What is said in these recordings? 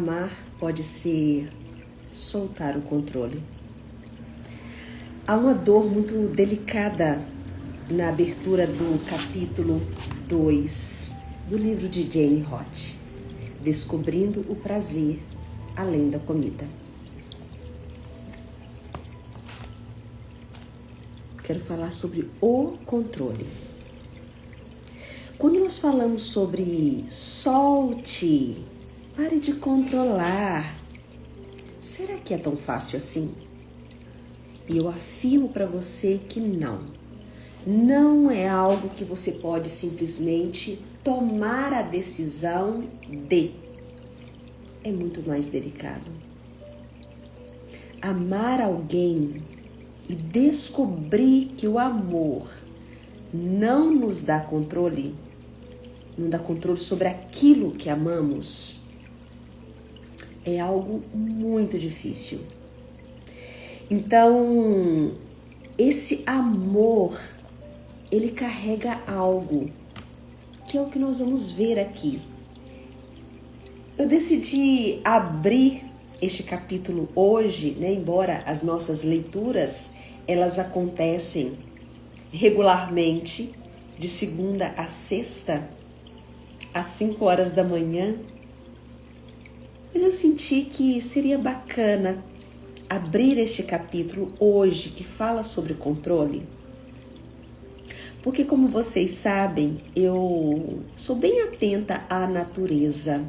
Amar pode ser soltar o controle. Há uma dor muito delicada na abertura do capítulo 2 do livro de Jane Roth, Descobrindo o Prazer Além da Comida. Quero falar sobre o controle. Quando nós falamos sobre solte, pare de controlar, será que é tão fácil assim? E eu afirmo para você que não. Não é algo que você pode simplesmente tomar a decisão de. É muito mais delicado. Amar alguém e descobrir que o amor não nos dá controle, não dá controle sobre aquilo que amamos, é algo muito difícil. Então, esse amor, ele carrega algo, que é o que nós vamos ver aqui. Eu decidi abrir este capítulo hoje, né, embora as nossas leituras, elas acontecem regularmente, de segunda a sexta, às 5 horas da manhã. Mas eu senti que seria bacana abrir este capítulo hoje, que fala sobre controle. Porque, como vocês sabem, eu sou bem atenta à natureza.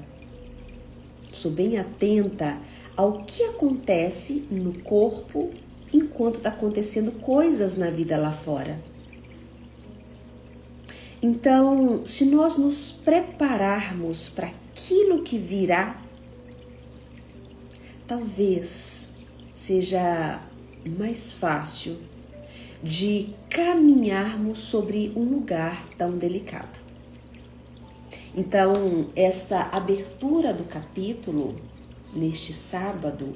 Sou bem atenta ao que acontece no corpo enquanto está acontecendo coisas na vida lá fora. Então, se nós nos prepararmos para aquilo que virá, talvez seja mais fácil de caminharmos sobre um lugar tão delicado. Então, esta abertura do capítulo, neste sábado,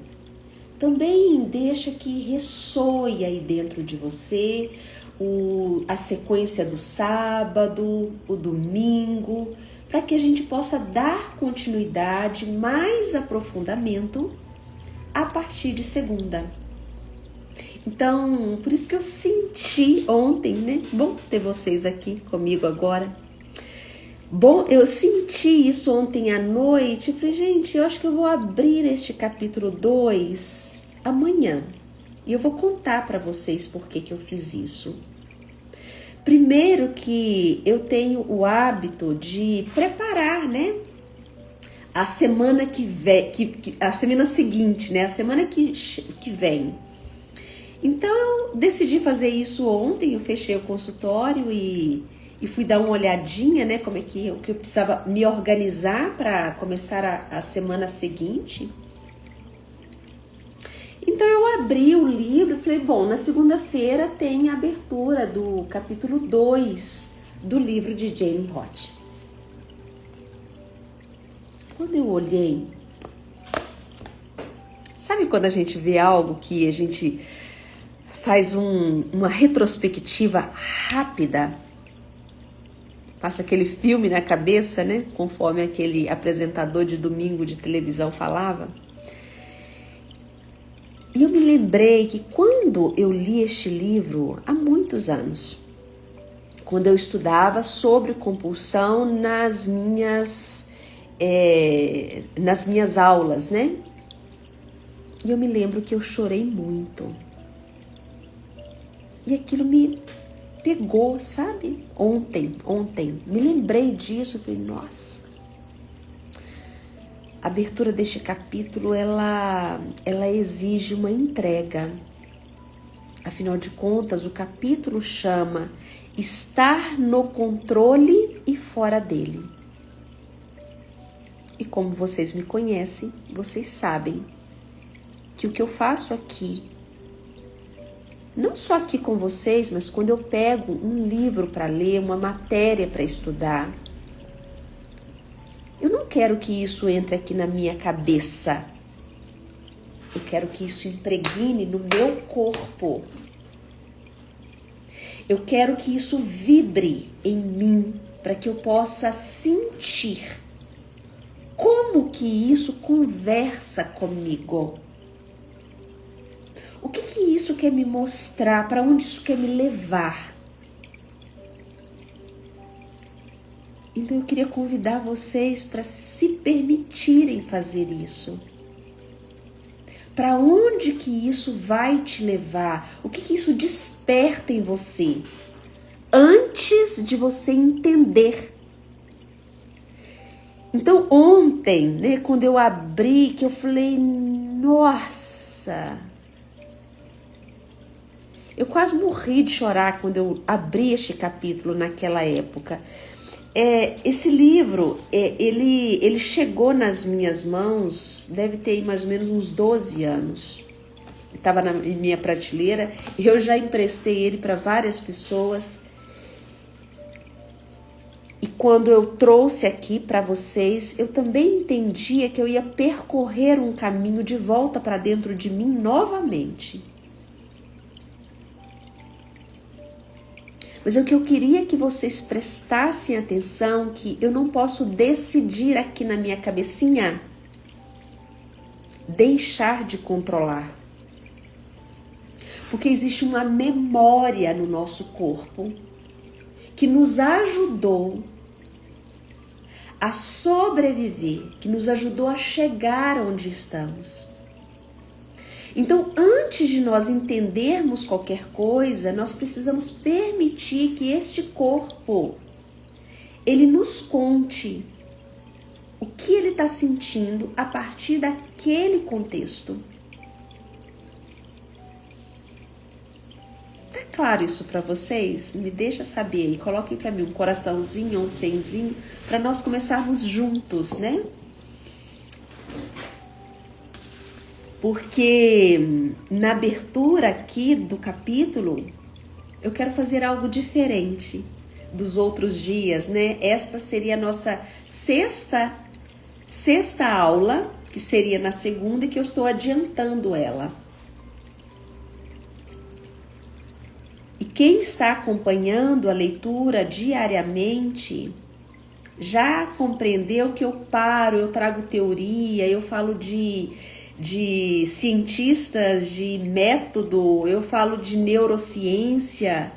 também deixa que ressoe aí dentro de você a sequência do sábado, o domingo, para que a gente possa dar continuidade, mais aprofundamento, a partir de segunda. Então, por isso que eu senti ontem, né? Bom ter vocês aqui comigo agora. Bom, eu senti isso ontem à noite. Falei, gente, eu acho que eu vou abrir este capítulo 2 amanhã. E eu vou contar para vocês por que eu fiz isso. Primeiro que eu tenho o hábito de preparar, né? A semana que vem, a semana seguinte, né? A semana que vem. Então eu decidi fazer isso ontem. Eu fechei o consultório e fui dar uma olhadinha, né? Como é que eu precisava me organizar para começar a semana seguinte. Então eu abri o livro e falei, bom, na segunda-feira tem a abertura do capítulo 2 do livro de Jane Roth. Quando eu olhei, sabe quando a gente vê algo que a gente faz uma retrospectiva rápida, passa aquele filme na cabeça, né? Conforme aquele apresentador de domingo de televisão falava. E eu me lembrei que quando eu li este livro, há muitos anos, quando eu estudava sobre compulsão nas minhas aulas, né? E eu me lembro que eu chorei muito. E aquilo me pegou, sabe? Ontem, me lembrei disso, falei, nossa. A abertura deste capítulo, ela exige uma entrega. Afinal de contas, o capítulo chama Estar no controle e fora dele. E como vocês me conhecem, vocês sabem que o que eu faço aqui, não só aqui com vocês, mas quando eu pego um livro para ler, uma matéria para estudar, eu não quero que isso entre aqui na minha cabeça. Eu quero que isso impregne no meu corpo. Eu quero que isso vibre em mim, para que eu possa sentir como que isso conversa comigo? O que que isso quer me mostrar? Para onde isso quer me levar? Então eu queria convidar vocês para se permitirem fazer isso. Para onde que isso vai te levar? O que que isso desperta em você? Antes de você entender. Então ontem, né, quando eu abri, que eu falei, nossa, eu quase morri de chorar quando eu abri este capítulo naquela época. Esse livro, ele chegou nas minhas mãos, deve ter mais ou menos uns 12 anos. Estava na minha prateleira, eu já emprestei ele para várias pessoas. E quando eu trouxe aqui para vocês, eu também entendia que eu ia percorrer um caminho de volta para dentro de mim novamente. Mas o que eu queria que vocês prestassem atenção, que eu não posso decidir aqui na minha cabecinha, deixar de controlar. Porque existe uma memória no nosso corpo que nos ajudou a sobreviver, que nos ajudou a chegar onde estamos. Então, antes de nós entendermos qualquer coisa, nós precisamos permitir que este corpo, ele nos conte o que ele está sentindo a partir daquele contexto. Tá claro isso para vocês? Me deixa saber aí, coloquem para mim um coraçãozinho ou um 100zinho para nós começarmos juntos, né? Porque na abertura aqui do capítulo, eu quero fazer algo diferente dos outros dias, né? Esta seria a nossa sexta aula, que seria na segunda, e que eu estou adiantando ela. E quem está acompanhando a leitura diariamente já compreendeu que eu trago teoria, eu falo de cientistas, de método, eu falo de neurociência,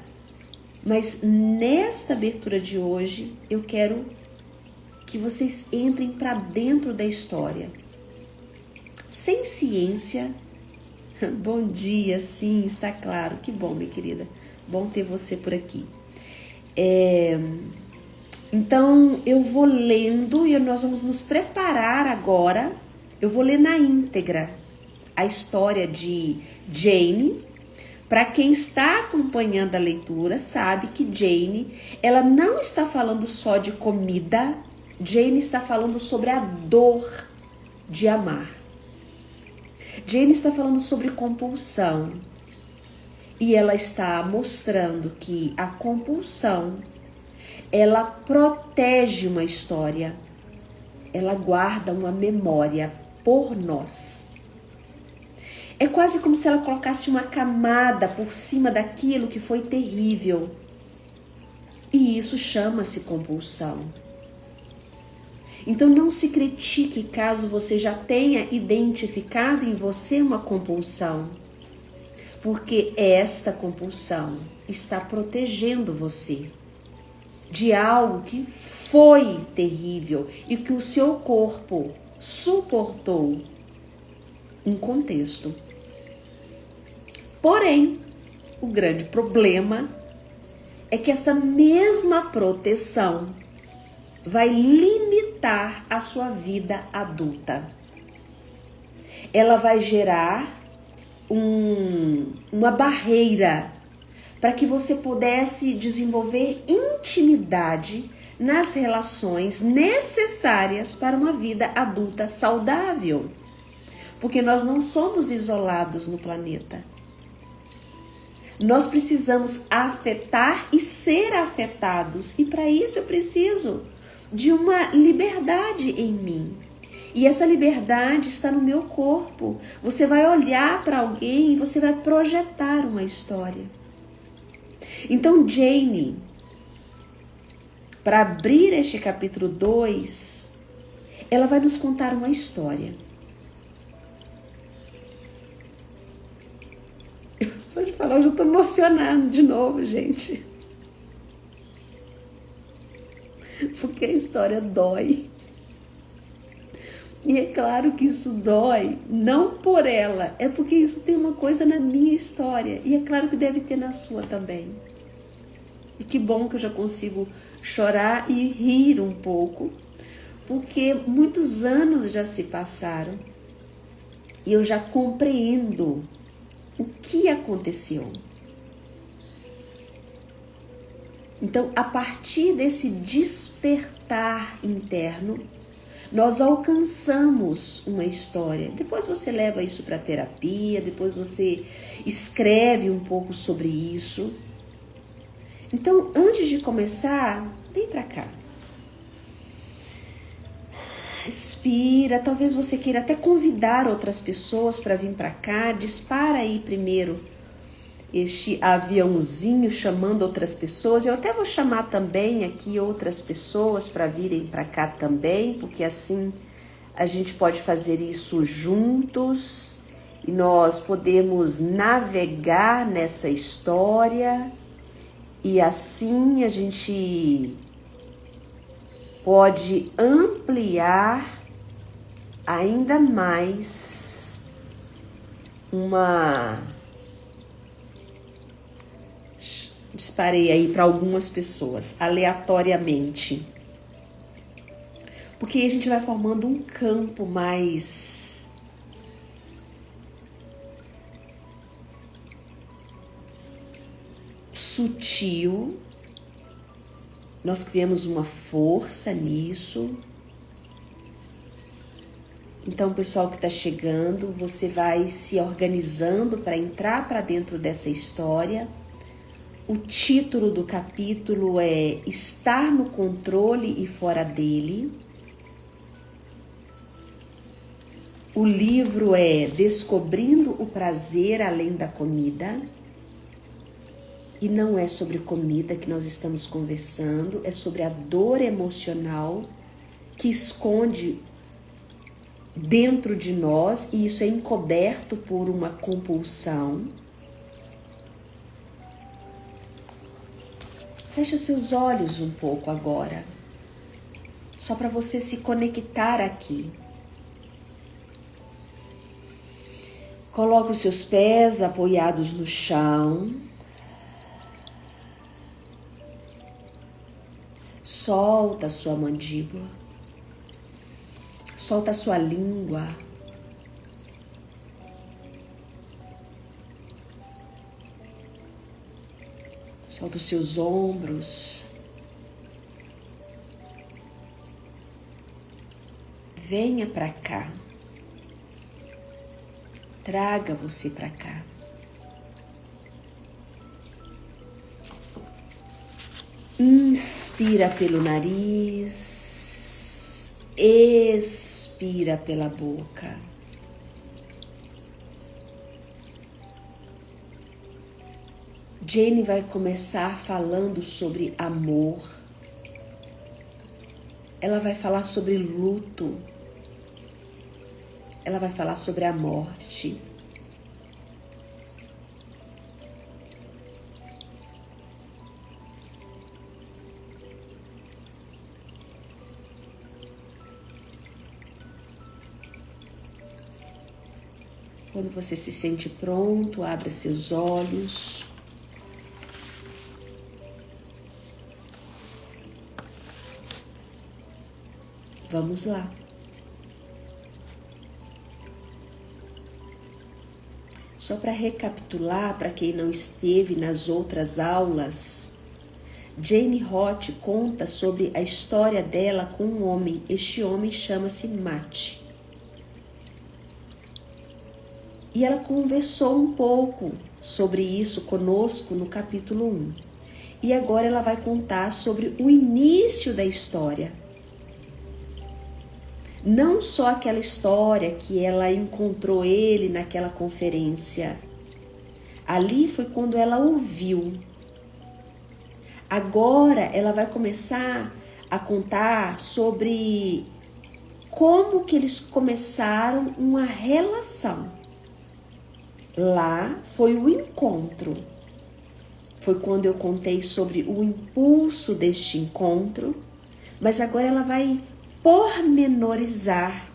mas nesta abertura de hoje eu quero que vocês entrem para dentro da história. Sem ciência. Bom dia, sim, está claro. Que bom, minha querida. Bom ter você por aqui. Então eu vou lendo e nós vamos nos preparar agora. Eu vou ler na íntegra a história de Jane. Para quem está acompanhando a leitura, sabe que Jane, ela não está falando só de comida. Jane está falando sobre a dor de amar. Jane está falando sobre compulsão. E ela está mostrando que a compulsão, ela protege uma história. Ela guarda uma memória por nós. É quase como se ela colocasse uma camada por cima daquilo que foi terrível. E isso chama-se compulsão. Então não se critique caso você já tenha identificado em você uma compulsão. Porque esta compulsão está protegendo você de algo que foi terrível e que o seu corpo suportou um contexto. Porém, o grande problema é que essa mesma proteção vai limitar a sua vida adulta. Ela vai gerar uma barreira para que você pudesse desenvolver intimidade nas relações necessárias para uma vida adulta saudável. Porque nós não somos isolados no planeta. Nós precisamos afetar e ser afetados. E para isso eu preciso de uma liberdade em mim. E essa liberdade está no meu corpo. Você vai olhar para alguém e você vai projetar uma história. Então, Jane, para abrir este capítulo 2, ela vai nos contar uma história. Eu só de falar, eu já estou emocionando de novo, gente. Porque a história dói. E é claro que isso dói, não por ela, é porque isso tem uma coisa na minha história. E é claro que deve ter na sua também. E que bom que eu já consigo chorar e rir um pouco, porque muitos anos já se passaram e eu já compreendo o que aconteceu. Então, a partir desse despertar interno, nós alcançamos uma história. Depois você leva isso para terapia, depois você escreve um pouco sobre isso. Então, antes de começar, vem para cá. Respira, talvez você queira até convidar outras pessoas para vir para cá. Dispara aí primeiro este aviãozinho chamando outras pessoas. Eu até vou chamar também aqui outras pessoas para virem para cá também, porque assim a gente pode fazer isso juntos e nós podemos navegar nessa história e assim a gente pode ampliar ainda mais disparei aí para algumas pessoas, aleatoriamente. Porque aí a gente vai formando um campo mais sutil. Nós criamos uma força nisso. Então, o pessoal que está chegando, você vai se organizando para entrar para dentro dessa história. O título do capítulo é Estar no Controle e Fora dele. O livro é Descobrindo o Prazer Além da Comida. E não é sobre comida que nós estamos conversando, é sobre a dor emocional que esconde dentro de nós e isso é encoberto por uma compulsão. Fecha seus olhos um pouco agora, só para você se conectar aqui. Coloca os seus pés apoiados no chão. Solta a sua mandíbula. Solta a sua língua. Solta os seus ombros. Venha para cá. Traga você para cá. Inspira pelo nariz, expira pela boca. Jane vai começar falando sobre amor. Ela vai falar sobre luto. Ela vai falar sobre a morte. Quando você se sente pronto, abra seus olhos. Vamos lá. Só para recapitular, para quem não esteve nas outras aulas, Jane Roth conta sobre a história dela com um homem. Este homem chama-se Matt. E ela conversou um pouco sobre isso conosco no capítulo 1. E agora ela vai contar sobre o início da história. Não só aquela história que ela encontrou ele naquela conferência. Ali foi quando ela ouviu. Agora ela vai começar a contar sobre como que eles começaram uma relação. Lá foi o encontro. Foi quando eu contei sobre o impulso deste encontro, mas agora ela vai pormenorizar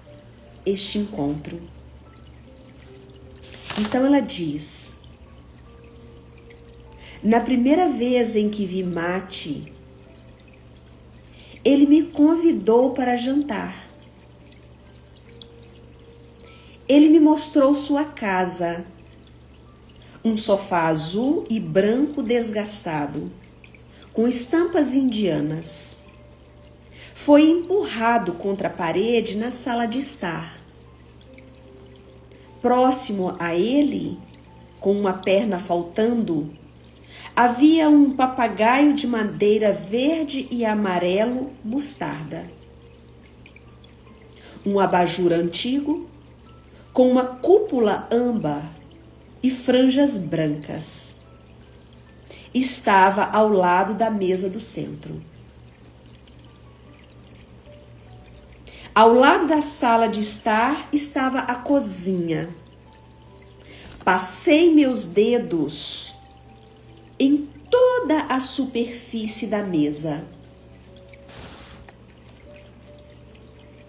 este encontro. Então ela diz: na primeira vez em que vi Mate, ele me convidou para jantar. Ele me mostrou sua casa, um sofá azul e branco desgastado, com estampas indianas. Foi empurrado contra a parede na sala de estar. Próximo a ele, com uma perna faltando, havia um papagaio de madeira verde e amarelo mostarda. Um abajur antigo, com uma cúpula âmbar e franjas brancas, estava ao lado da mesa do centro. Ao lado da sala de estar estava a cozinha. Passei meus dedos em toda a superfície da mesa.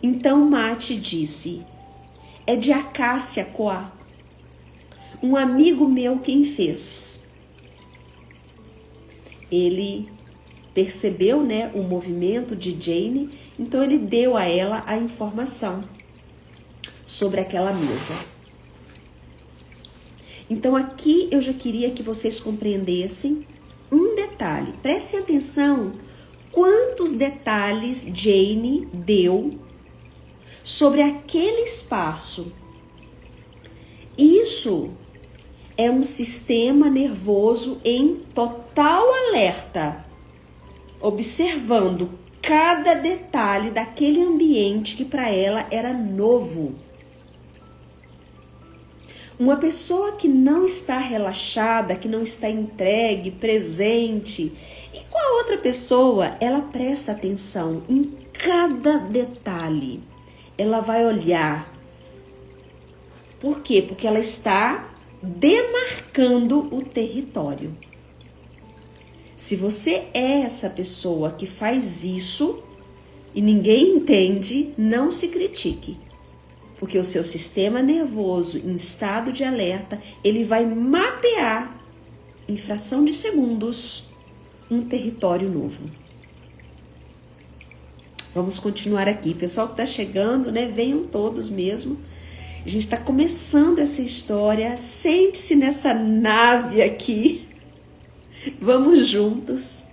Então Mate disse: é de acácia coá. Um amigo meu quem fez. Ele percebeu, o movimento de Jane, então ele deu a ela a informação sobre aquela mesa. Então aqui eu já queria que vocês compreendessem um detalhe. Prestem atenção quantos detalhes Jane deu sobre aquele espaço. Isso é um sistema nervoso em total alerta, observando cada detalhe daquele ambiente que para ela era novo. Uma pessoa que não está relaxada, que não está entregue, presente, e com a outra pessoa, ela presta atenção em cada detalhe. Ela vai olhar. Por quê? Porque ela está demarcando o território. Se você é essa pessoa que faz isso e ninguém entende, não se critique. Porque o seu sistema nervoso em estado de alerta, ele vai mapear em fração de segundos um território novo. Vamos continuar aqui. Pessoal que está chegando, venham todos mesmo. A gente está começando essa história. Sente-se nessa nave aqui. Vamos juntos.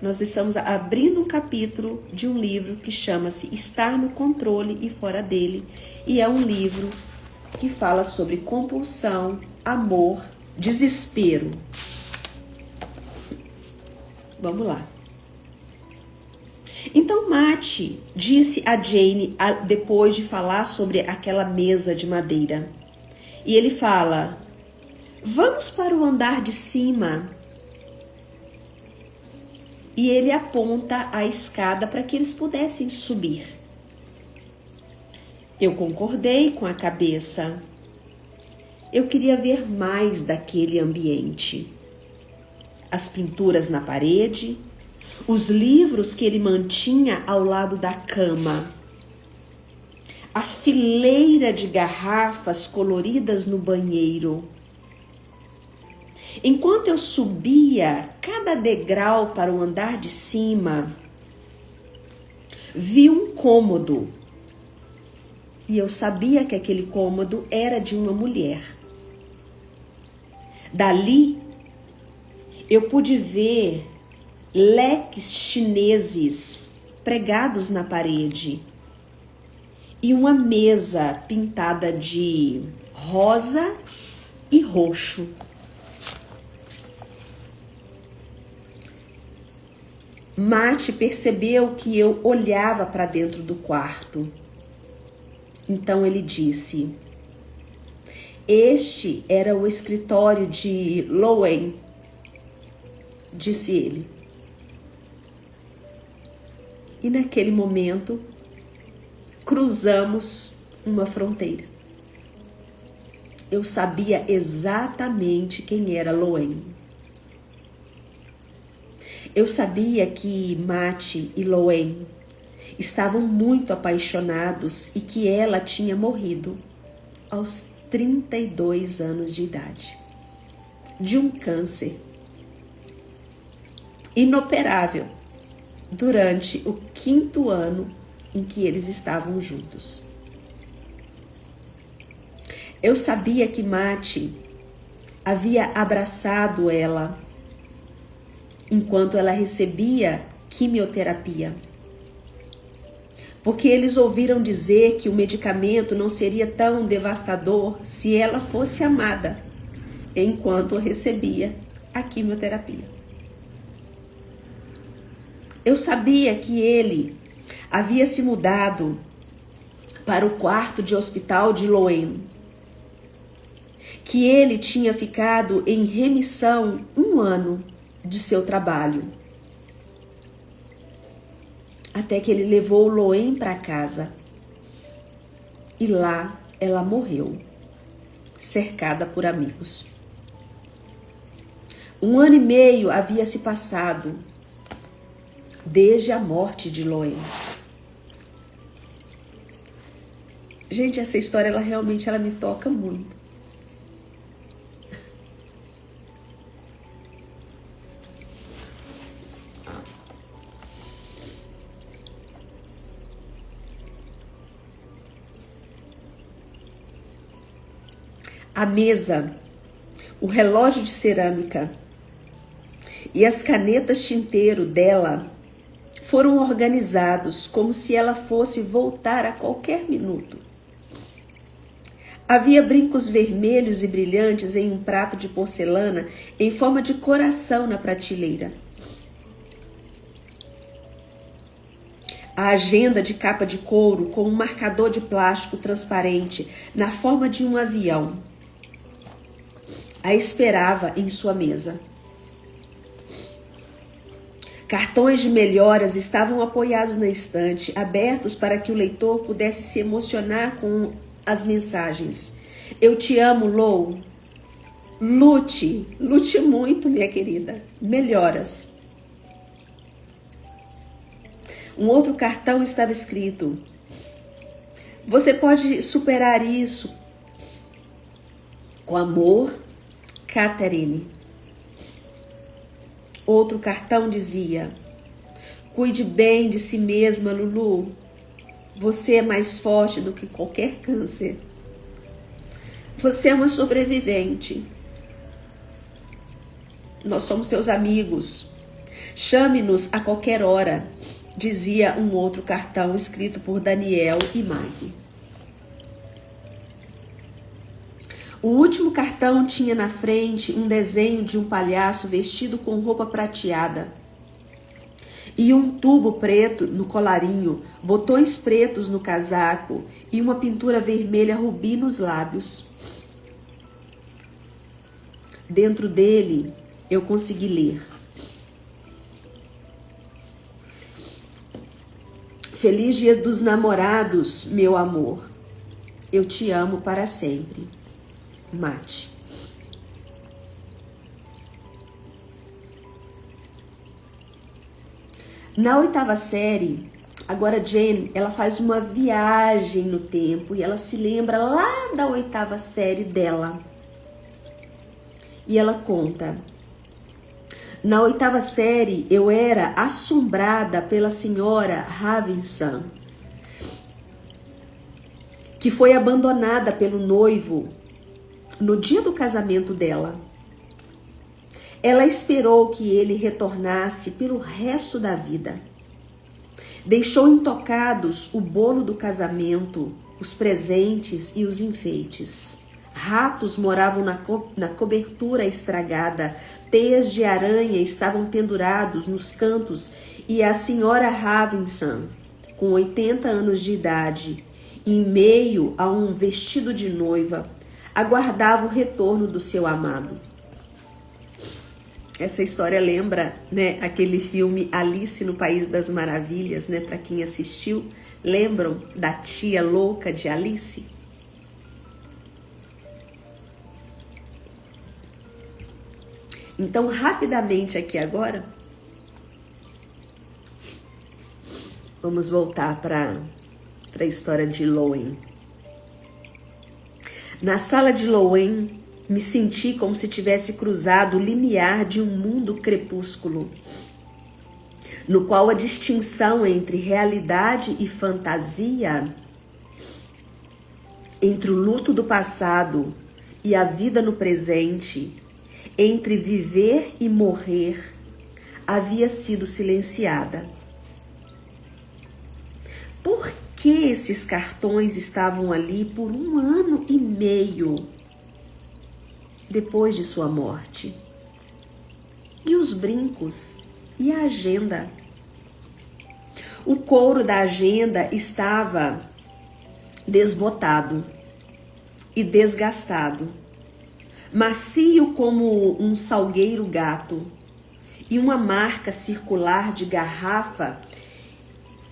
Nós estamos abrindo um capítulo de um livro que chama-se Estar no Controle e Fora dele. E é um livro que fala sobre compulsão, amor, desespero. Vamos lá. Então Mate disse a Jane, depois de falar sobre aquela mesa de madeira. E ele fala: vamos para o andar de cima. E ele aponta a escada para que eles pudessem subir. Eu concordei com a cabeça. Eu queria ver mais daquele ambiente. As pinturas na parede, os livros que ele mantinha ao lado da cama, a fileira de garrafas coloridas no banheiro. Enquanto eu subia cada degrau para o andar de cima, vi um cômodo. E eu sabia que aquele cômodo era de uma mulher. Dali, eu pude ver leques chineses pregados na parede e uma mesa pintada de rosa e roxo. Mate percebeu que eu olhava para dentro do quarto. Então ele disse: este era o escritório de Lowen, disse ele. E naquele momento cruzamos uma fronteira. Eu sabia exatamente quem era Loen. Eu sabia que Mati e Loen estavam muito apaixonados e que ela tinha morrido aos 32 anos de idade, de um câncer inoperável, durante o 5º ano em que eles estavam juntos. Eu sabia que Mati havia abraçado ela enquanto ela recebia quimioterapia, porque eles ouviram dizer que o medicamento não seria tão devastador se ela fosse amada enquanto recebia a quimioterapia. Eu sabia que ele havia se mudado para o quarto de hospital de Loen, que ele tinha ficado em remissão 1 ano de seu trabalho, até que ele levou Loen para casa e lá ela morreu, cercada por amigos. 1 ano e meio havia se passado desde a morte de Loen. Gente, essa história ela realmente me toca muito. A mesa, o relógio de cerâmica e as canetas tinteiro dela foram organizados como se ela fosse voltar a qualquer minuto. Havia brincos vermelhos e brilhantes em um prato de porcelana em forma de coração na prateleira. A agenda de capa de couro com um marcador de plástico transparente na forma de um avião a esperava em sua mesa. Cartões de melhoras estavam apoiados na estante, abertos para que o leitor pudesse se emocionar com as mensagens. Eu te amo, Lou. Lute muito, minha querida. Melhoras. Um outro cartão estava escrito: você pode superar isso. Com amor, Catherine. Outro cartão dizia: cuide bem de si mesma, Lulu. Você é mais forte do que qualquer câncer. Você é uma sobrevivente. Nós somos seus amigos. Chame-nos a qualquer hora, dizia um outro cartão escrito por Daniel e Maggie. O último cartão tinha na frente um desenho de um palhaço vestido com roupa prateada e um tubo preto no colarinho, botões pretos no casaco e uma pintura vermelha rubi nos lábios. Dentro dele, eu consegui ler: Feliz Dia dos Namorados, meu amor. Eu te amo para sempre. Mate. Na 8ª série, agora Jane, ela faz uma viagem no tempo e ela se lembra lá da 8ª série dela. E ela conta: na 8ª série, eu era assombrada pela senhora Ravinson, que foi abandonada pelo noivo no dia do casamento dela. Ela esperou que ele retornasse pelo resto da vida. Deixou intocados o bolo do casamento, os presentes e os enfeites. Ratos moravam na cobertura estragada, teias de aranha estavam pendurados nos cantos e a senhora Ravinson, com 80 anos de idade, em meio a um vestido de noiva, aguardava o retorno do seu amado. Essa história lembra, né, aquele filme Alice no País das Maravilhas, né, para quem assistiu, Lembram da tia louca de Alice? Então, rapidamente aqui agora, vamos voltar para a história de Lowen. Na sala de Lowen, me senti como se tivesse cruzado o limiar de um mundo crepúsculo, no qual a distinção entre realidade e fantasia, entre o luto do passado e a vida no presente, entre viver e morrer, havia sido silenciada. Por que esses cartões estavam ali por 1 ano e meio depois de sua morte? E os brincos? E a agenda? O couro da agenda estava desbotado e desgastado, macio como um salgueiro gato, e uma marca circular de garrafa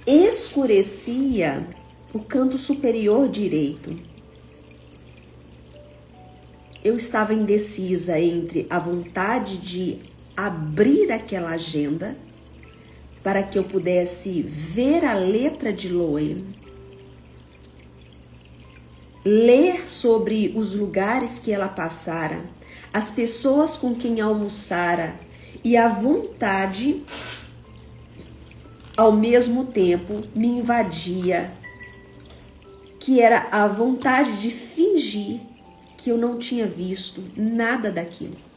escurecia o canto superior direito. Eu estava indecisa entre a vontade de abrir aquela agenda para que eu pudesse ver a letra de Lowen, ler sobre os lugares que ela passara, as pessoas com quem almoçara, e a vontade, ao mesmo tempo, me invadia, que era a vontade de fingir que eu não tinha visto nada daquilo.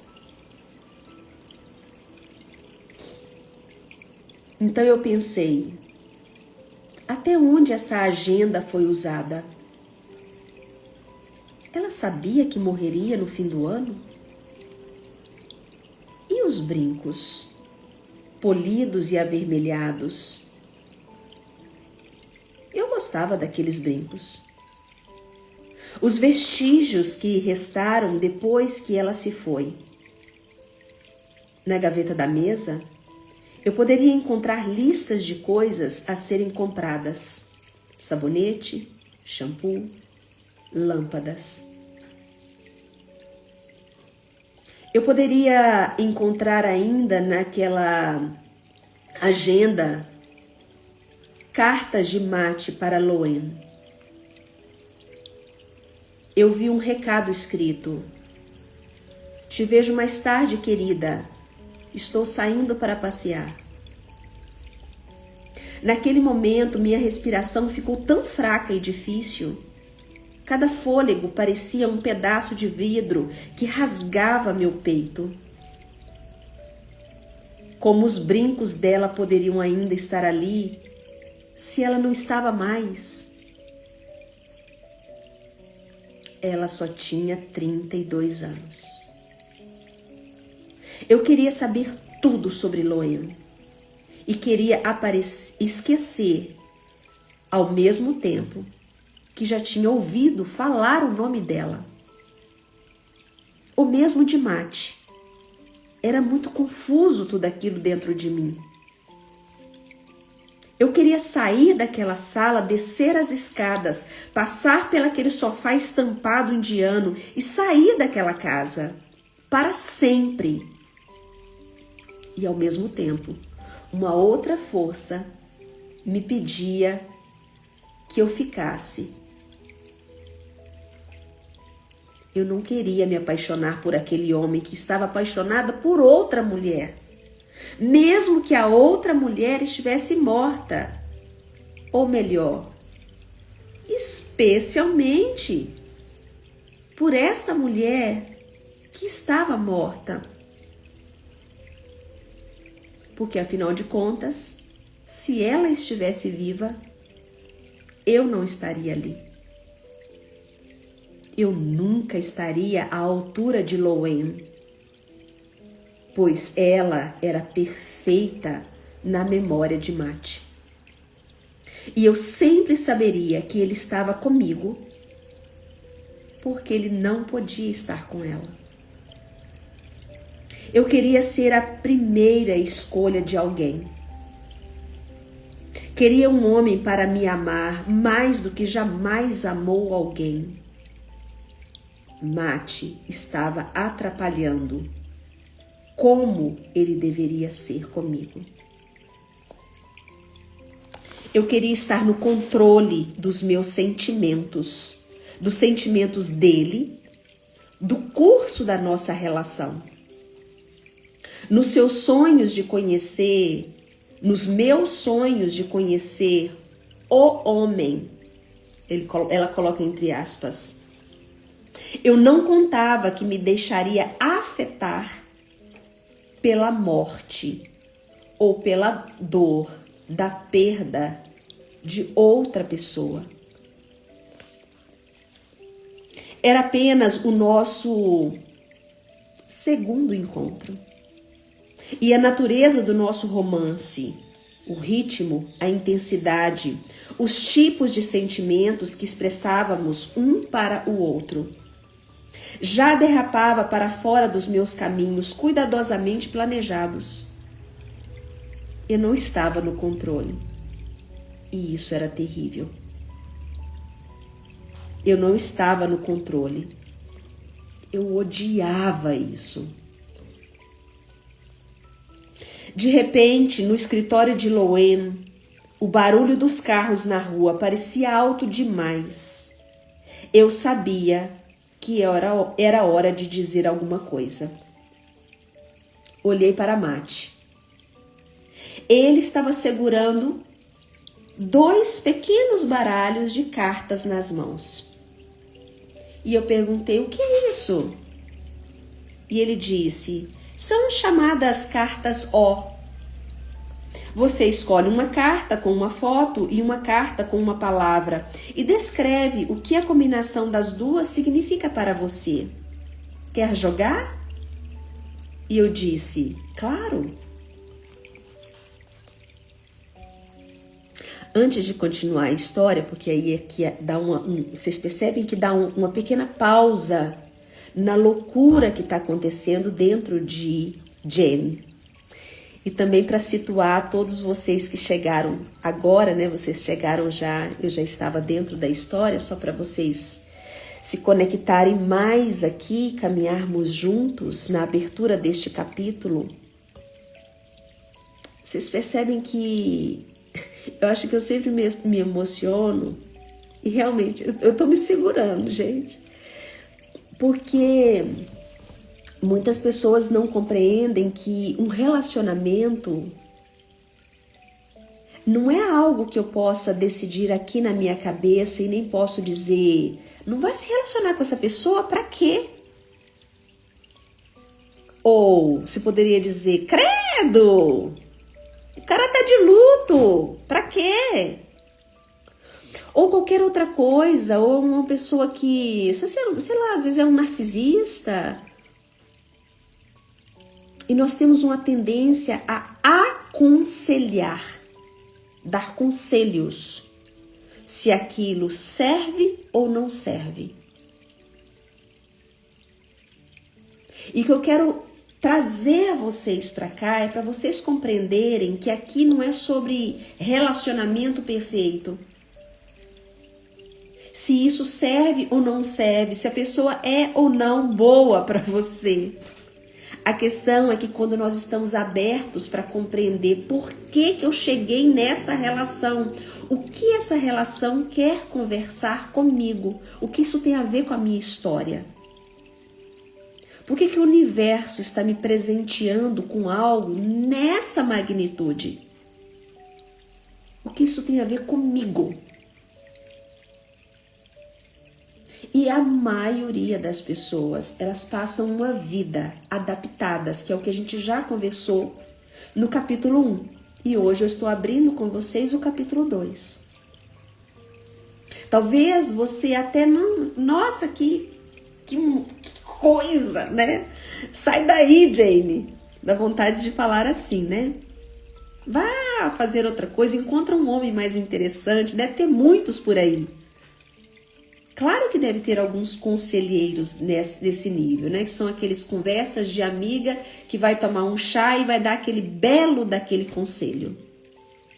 Então eu pensei, até onde essa agenda foi usada? Ela sabia que morreria no fim do ano? E os brincos, polidos e avermelhados? Eu gostava daqueles brincos. Os vestígios que restaram depois que ela se foi. Na gaveta da mesa, eu poderia encontrar listas de coisas a serem compradas: sabonete, shampoo, lâmpadas. Eu poderia encontrar ainda naquela agenda cartas de mate para Lowen. Eu vi um recado escrito: te vejo mais tarde, querida. Estou saindo para passear. Naquele momento, minha respiração ficou tão fraca e difícil. Cada fôlego parecia um pedaço de vidro que rasgava meu peito. Como os brincos dela poderiam ainda estar ali, se ela não estava mais? Ela só tinha 32 anos. Eu queria saber tudo sobre Lowen e queria esquecer, ao mesmo tempo que já tinha ouvido falar o nome dela. O mesmo de mate. Era muito confuso tudo aquilo dentro de mim. Eu queria sair daquela sala, descer as escadas, passar pelaquele sofá estampado indiano e sair daquela casa para sempre. E ao mesmo tempo, uma outra força me pedia que eu ficasse. Eu não queria me apaixonar por aquele homem que estava apaixonada por outra mulher, mesmo que a outra mulher estivesse morta. Ou melhor, especialmente por essa mulher que estava morta. Porque, afinal de contas, se ela estivesse viva, eu não estaria ali. Eu nunca estaria à altura de Lowen, pois ela era perfeita na memória de mate. E eu sempre saberia que ele estava comigo, porque ele não podia estar com ela. Eu queria ser a primeira escolha de alguém. Queria um homem para me amar mais do que jamais amou alguém. Mate estava atrapalhando como ele deveria ser comigo. Eu queria estar no controle dos meus sentimentos, dos sentimentos dele, do curso da nossa relação. Nos seus sonhos de conhecer, nos meus sonhos de conhecer o homem, ela coloca entre aspas, eu não contava que me deixaria afetar pela morte ou pela dor da perda de outra pessoa. Era apenas o nosso segundo encontro. E a natureza do nosso romance, o ritmo, a intensidade, os tipos de sentimentos que expressávamos um para o outro, já derrapava para fora dos meus caminhos cuidadosamente planejados. Eu não estava no controle. E isso era terrível. Eu não estava no controle. Eu odiava isso. De repente, no escritório de Loen, o barulho dos carros na rua parecia alto demais. Eu sabia que era hora de dizer alguma coisa. Olhei para Mate. Ele estava segurando 2 pequenos baralhos de cartas nas mãos. E eu perguntei, o que é isso? E ele disse, são chamadas cartas O. Você escolhe uma carta com uma foto e uma carta com uma palavra e descreve o que a combinação das duas significa para você. Quer jogar? E eu disse, claro. Antes de continuar a história, porque aí aqui dá vocês percebem que dá uma pequena pausa na loucura que está acontecendo dentro de Jamie. E também para situar todos vocês que chegaram agora, né? Vocês chegaram já, eu já estava dentro da história, só para vocês se conectarem mais aqui, caminharmos juntos na abertura deste capítulo. Vocês percebem que eu acho que eu sempre me emociono e realmente eu tô me segurando, gente, porque muitas pessoas não compreendem que um relacionamento não é algo que eu possa decidir aqui na minha cabeça e nem posso dizer, não vai se relacionar com essa pessoa, pra quê? Ou se poderia dizer, credo! O cara tá de luto, pra quê? Ou qualquer outra coisa, ou uma pessoa que, sei lá, às vezes é um narcisista. E nós temos uma tendência a aconselhar, dar conselhos, se aquilo serve ou não serve. E que eu quero trazer vocês para cá é para vocês compreenderem que aqui não é sobre relacionamento perfeito. Se isso serve ou não serve, se a pessoa é ou não boa para você. A questão é que quando nós estamos abertos para compreender por que eu cheguei nessa relação, o que essa relação quer conversar comigo, o que isso tem a ver com a minha história. Por que o universo está me presenteando com algo nessa magnitude? O que isso tem a ver comigo? E a maioria das pessoas, elas passam uma vida adaptadas, que é o que a gente já conversou no capítulo 1. E hoje eu estou abrindo com vocês o capítulo 2. Talvez você até não... Nossa, que coisa, né? Sai daí, Jamie. Dá vontade de falar assim, né? Vá fazer outra coisa, encontra um homem mais interessante, deve ter muitos por aí. Claro que deve ter alguns conselheiros nesse nível, né? Que são aqueles conversas de amiga que vai tomar um chá e vai dar aquele belo daquele conselho.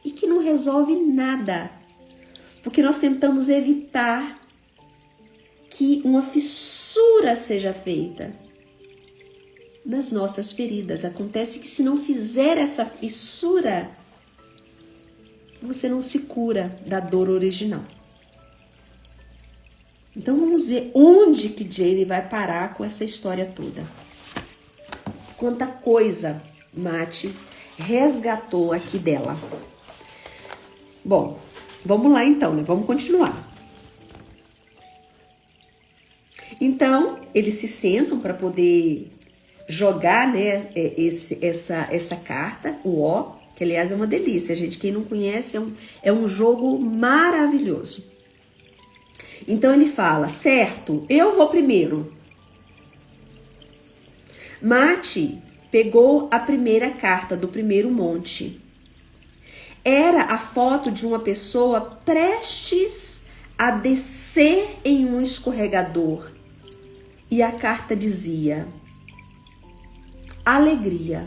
e que não resolve nada, porque nós tentamos evitar que uma fissura seja feita nas nossas feridas. Acontece que se não fizer essa fissura, você não se cura da dor original. Então vamos ver onde que Jane vai parar com essa história toda. Quanta coisa Matt resgatou aqui dela. Bom, vamos lá então, né? Vamos continuar. Então, eles se sentam para poder jogar, né, essa carta, o O, que aliás é uma delícia, gente. Quem não conhece, é um jogo maravilhoso. Então ele fala, certo, eu vou primeiro. Matt pegou a primeira carta do primeiro monte. Era a foto de uma pessoa prestes a descer em um escorregador. E a carta dizia, alegria.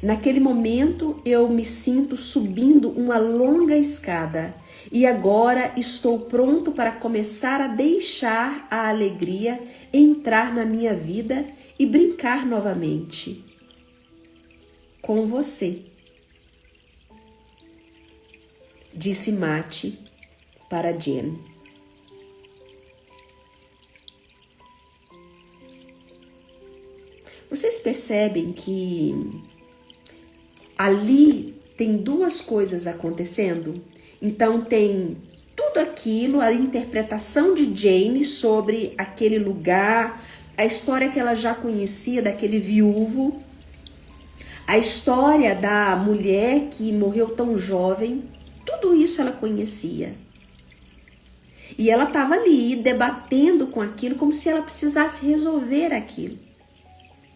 Naquele momento eu me sinto subindo uma longa escada e agora estou pronto para começar a deixar a alegria entrar na minha vida e brincar novamente com você, disse Matt para Jen. Vocês percebem que ali tem duas coisas acontecendo? Então tem tudo aquilo, a interpretação de Jane sobre aquele lugar, a história que ela já conhecia daquele viúvo, a história da mulher que morreu tão jovem, tudo isso ela conhecia. E ela estava ali debatendo com aquilo como se ela precisasse resolver aquilo.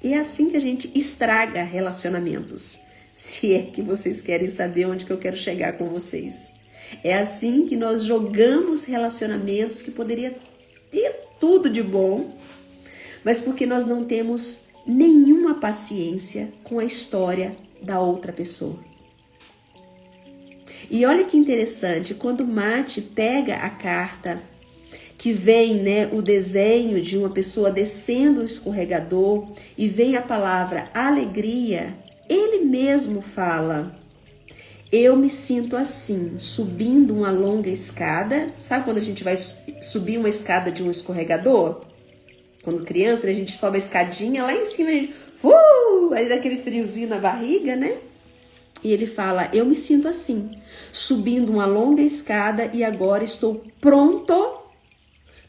E é assim que a gente estraga relacionamentos. Se é que vocês querem saber onde que eu quero chegar com vocês. É assim que nós jogamos relacionamentos que poderia ter tudo de bom, mas porque nós não temos nenhuma paciência com a história da outra pessoa. E olha que interessante, quando Matt pega a carta que vem, né, o desenho de uma pessoa descendo o escorregador e vem a palavra alegria, ele mesmo fala, eu me sinto assim, subindo uma longa escada. Sabe quando a gente vai subir uma escada de um escorregador? Quando criança, a gente sobe a escadinha, lá em cima a gente, aí dá aquele friozinho na barriga, né? E ele fala, eu me sinto assim, subindo uma longa escada e agora estou pronto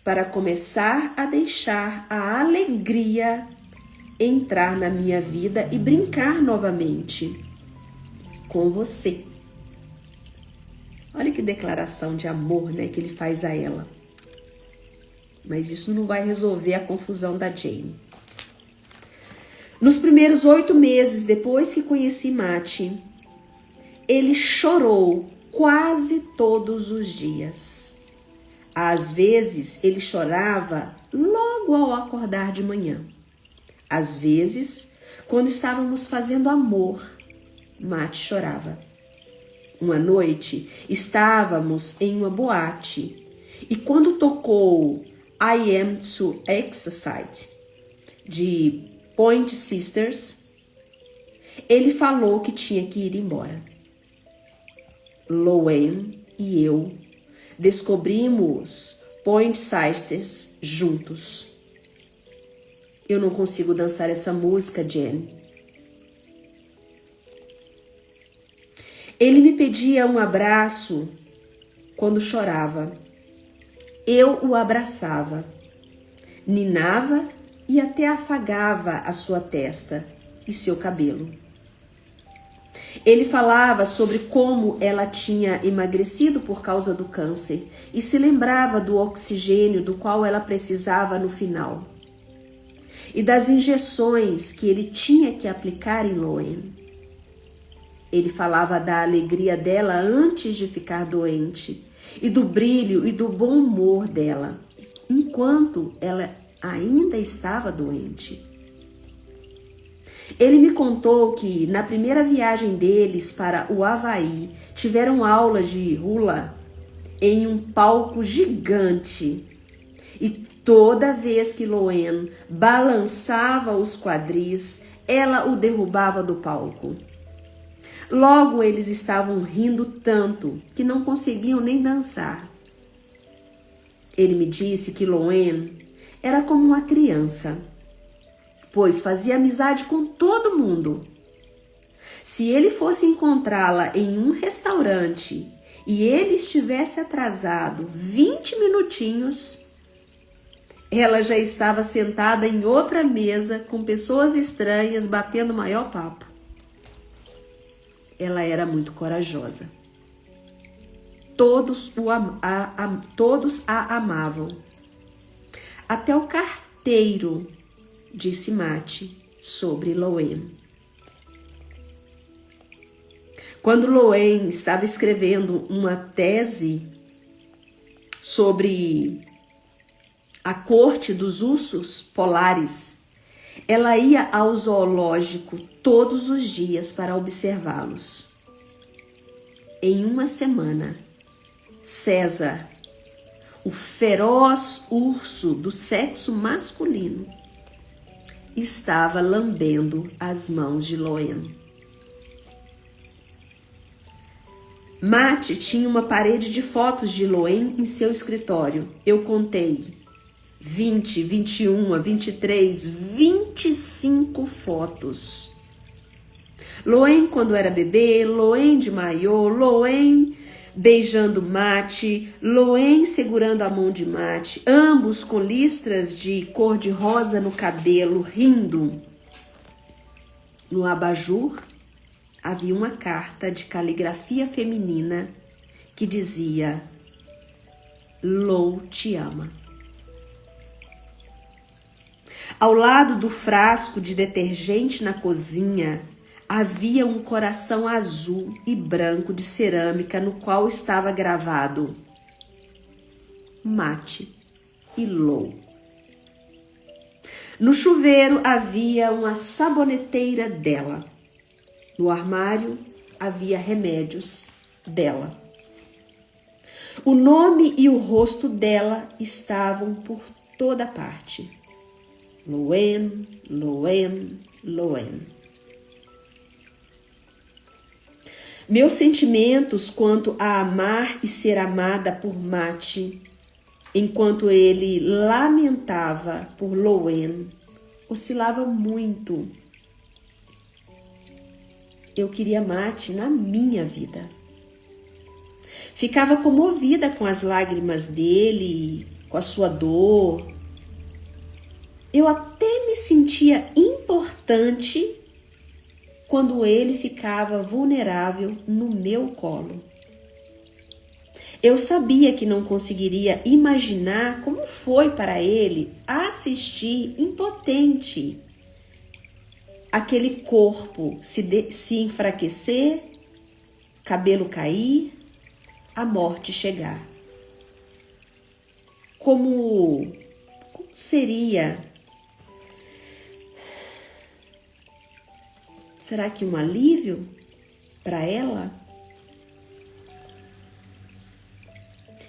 para começar a deixar a alegria entrar na minha vida e brincar novamente com você. Olha que declaração de amor, né, que ele faz a ela. Mas isso não vai resolver a confusão da Jane. Nos primeiros 8 meses depois que conheci Matt, ele chorou quase todos os dias. Às vezes, ele chorava logo ao acordar de manhã. Às vezes, quando estávamos fazendo amor, Matt chorava. Uma noite, estávamos em uma boate e quando tocou I Am to Exercise, de Point Sisters, ele falou que tinha que ir embora. Lowen e eu descobrimos Point Sisters juntos. Eu não consigo dançar essa música, Jen. Ele me pedia um abraço quando chorava. Eu o abraçava, ninava e até afagava a sua testa e seu cabelo. Ele falava sobre como ela tinha emagrecido por causa do câncer e se lembrava do oxigênio do qual ela precisava no final e das injeções que ele tinha que aplicar em Lowen. Ele falava da alegria dela antes de ficar doente e do brilho e do bom humor dela, enquanto ela ainda estava doente. Ele me contou que na primeira viagem deles para o Havaí, tiveram aulas de hula em um palco gigante. E toda vez que Loen balançava os quadris, ela o derrubava do palco. Logo eles estavam rindo tanto que não conseguiam nem dançar. Ele me disse que Loen era como uma criança, pois fazia amizade com todo mundo. Se ele fosse encontrá-la em um restaurante e ele estivesse atrasado 20 minutinhos, ela já estava sentada em outra mesa com pessoas estranhas batendo o maior papo. Ela era muito corajosa. Todos a amavam. Até o carteiro disse Mate sobre Loen. Quando Loen estava escrevendo uma tese sobre a corte dos ursos polares, ela ia ao zoológico todos os dias para observá-los. Em uma semana, César, o feroz urso do sexo masculino, estava lambendo as mãos de Loen. Mate tinha uma parede de fotos de Loen em seu escritório. Eu contei 20, 21, 23, 25 fotos. Loen quando era bebê, Loen de maiô, Loen beijando Mate, Loen segurando a mão de Mate, ambos com listras de cor de rosa no cabelo, rindo. No abajur havia uma carta de caligrafia feminina que dizia: Lou te ama. Ao lado do frasco de detergente na cozinha, havia um coração azul e branco de cerâmica no qual estava gravado Mate e Lou. No chuveiro havia uma saboneteira dela. No armário havia remédios dela. O nome e o rosto dela estavam por toda parte. Loen, Loen, Loen. Meus sentimentos quanto a amar e ser amada por Mate, enquanto ele lamentava por Loen, oscilava muito. Eu queria Mate na minha vida. Ficava comovida com as lágrimas dele, com a sua dor. Eu até me sentia importante quando ele ficava vulnerável no meu colo. Eu sabia que não conseguiria imaginar como foi para ele assistir impotente aquele corpo se enfraquecer, cabelo cair, a morte chegar. Como seria? Será que um alívio para ela?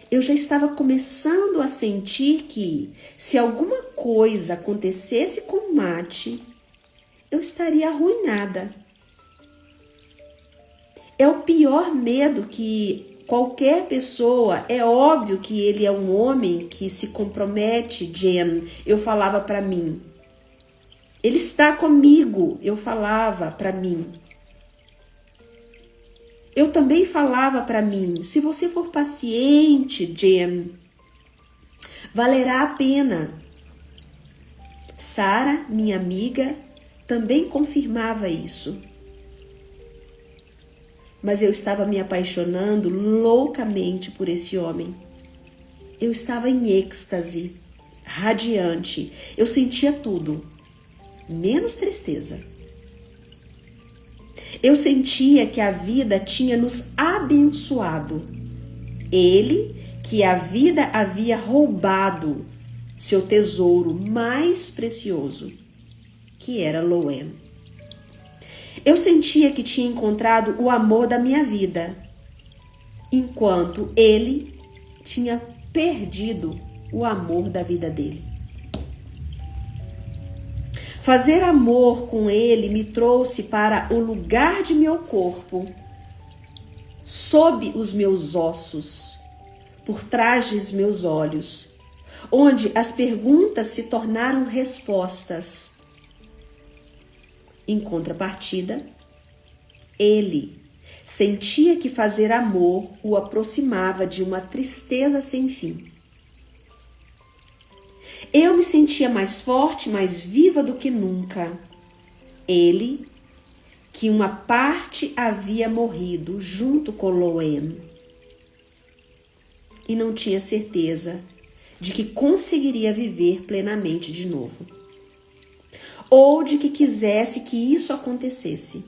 Eu já estava começando a sentir que, se alguma coisa acontecesse com Mate, eu estaria arruinada. É o pior medo que qualquer pessoa, é óbvio que ele é um homem que se compromete, Jen, eu falava para mim. Ele está comigo, eu falava para mim. Eu também falava para mim, se você for paciente, Jen, valerá a pena. Sara, minha amiga, também confirmava isso. Mas eu estava me apaixonando loucamente por esse homem. Eu estava em êxtase, radiante. Eu sentia tudo, menos tristeza. Eu sentia que a vida tinha nos abençoado. Ele, que a vida havia roubado seu tesouro mais precioso, que era Loen. Eu sentia que tinha encontrado o amor da minha vida, enquanto ele tinha perdido o amor da vida dele. Fazer amor com ele me trouxe para o lugar de meu corpo, sob os meus ossos, por trás dos meus olhos, onde as perguntas se tornaram respostas. Em contrapartida, ele sentia que fazer amor o aproximava de uma tristeza sem fim. Eu me sentia mais forte, mais viva do que nunca. Ele, que uma parte havia morrido junto com Loen, e não tinha certeza de que conseguiria viver plenamente de novo, ou de que quisesse que isso acontecesse.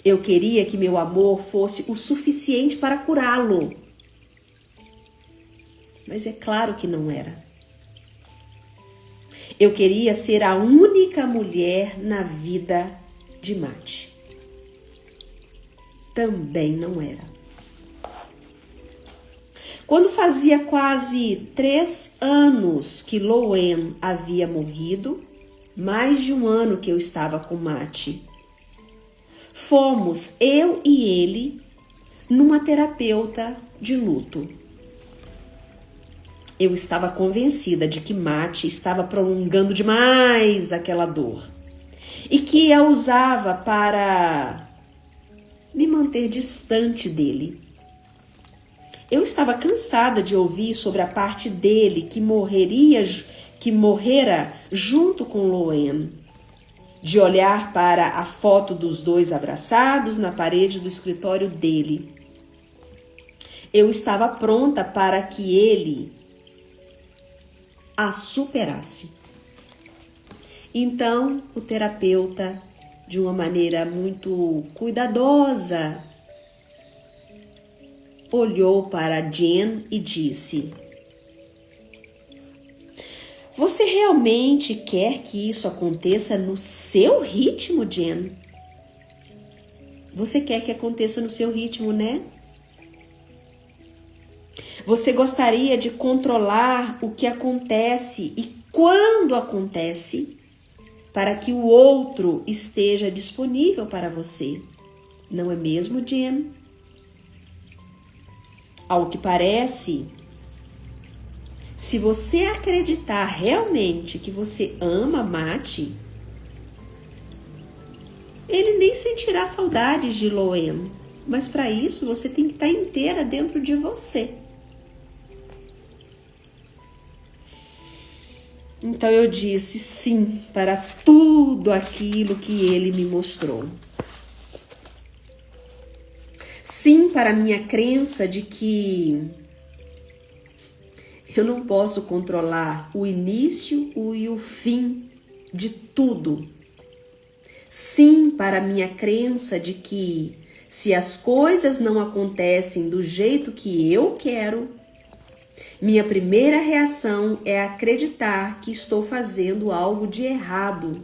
Eu queria que meu amor fosse o suficiente para curá-lo. Mas é claro que não era. Eu queria ser a única mulher na vida de Mate. Também não era. Quando fazia quase 3 anos que Loen havia morrido, mais de 1 ano que eu estava com Mate, fomos eu e ele numa terapeuta de luto. Eu estava convencida de que Mate estava prolongando demais aquela dor e que a usava para me manter distante dele. Eu estava cansada de ouvir sobre a parte dele que morrera junto com Loen, de olhar para a foto dos dois abraçados na parede do escritório dele. Eu estava pronta para que ele a superasse. Então, o terapeuta, de uma maneira muito cuidadosa, olhou para Jen e disse: "Você realmente quer que isso aconteça no seu ritmo, Jen? Você quer que aconteça no seu ritmo, né? Você gostaria de controlar o que acontece e quando acontece, para que o outro esteja disponível para você. Não é mesmo, Jen? Ao que parece, se você acreditar realmente que você ama Mate, ele nem sentirá saudades de Loen, mas para isso você tem que estar inteira dentro de você." Então eu disse sim para tudo aquilo que ele me mostrou. Sim para a minha crença de que eu não posso controlar o início e o fim de tudo. Sim para a minha crença de que se as coisas não acontecem do jeito que eu quero, minha primeira reação é acreditar que estou fazendo algo de errado.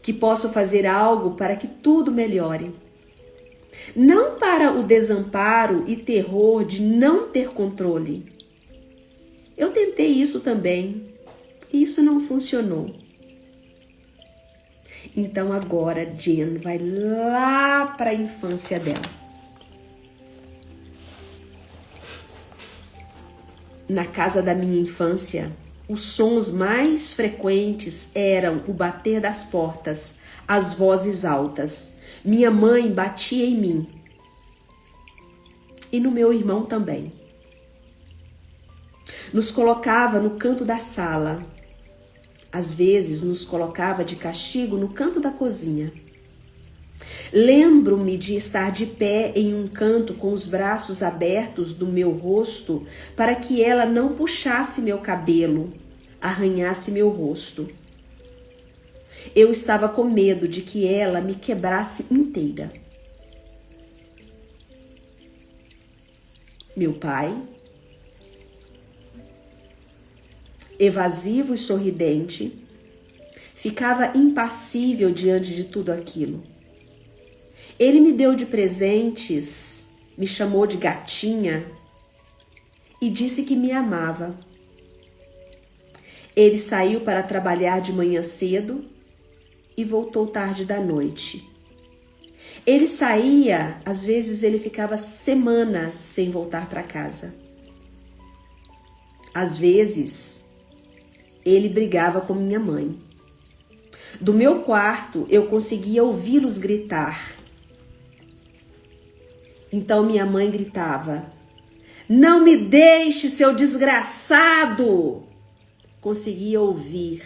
Que posso fazer algo para que tudo melhore. Não para o desamparo e terror de não ter controle. Eu tentei isso também e isso não funcionou. Então agora Jen vai lá para a infância dela. Na casa da minha infância, os sons mais frequentes eram o bater das portas, as vozes altas. Minha mãe batia em mim. E no meu irmão também. Nos colocava no canto da sala. Às vezes nos colocava de castigo no canto da cozinha. Lembro-me de estar de pé em um canto com os braços abertos do meu rosto para que ela não puxasse meu cabelo, arranhasse meu rosto. Eu estava com medo de que ela me quebrasse inteira. Meu pai, evasivo e sorridente, ficava impassível diante de tudo aquilo. Ele me deu de presentes, me chamou de gatinha e disse que me amava. Ele saiu para trabalhar de manhã cedo e voltou tarde da noite. Ele saía, às vezes ele ficava semanas sem voltar para casa. Às vezes, ele brigava com minha mãe. Do meu quarto, eu conseguia ouvi-los gritar. Então minha mãe gritava: "Não me deixe, seu desgraçado!" Conseguia ouvir.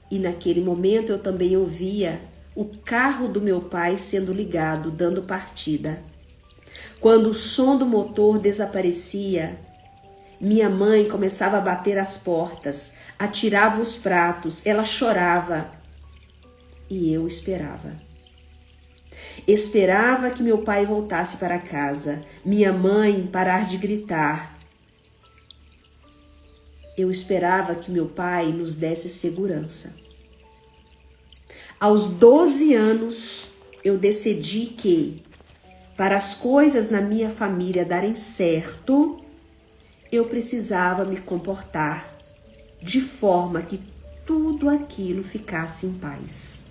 E naquele momento eu também ouvia o carro do meu pai sendo ligado, dando partida. Quando o som do motor desaparecia, minha mãe começava a bater as portas, atirava os pratos, ela chorava. E eu esperava. Esperava que meu pai voltasse para casa, minha mãe parar de gritar. Eu esperava que meu pai nos desse segurança. Aos 12 anos, eu decidi que, para as coisas na minha família darem certo, eu precisava me comportar de forma que tudo aquilo ficasse em paz.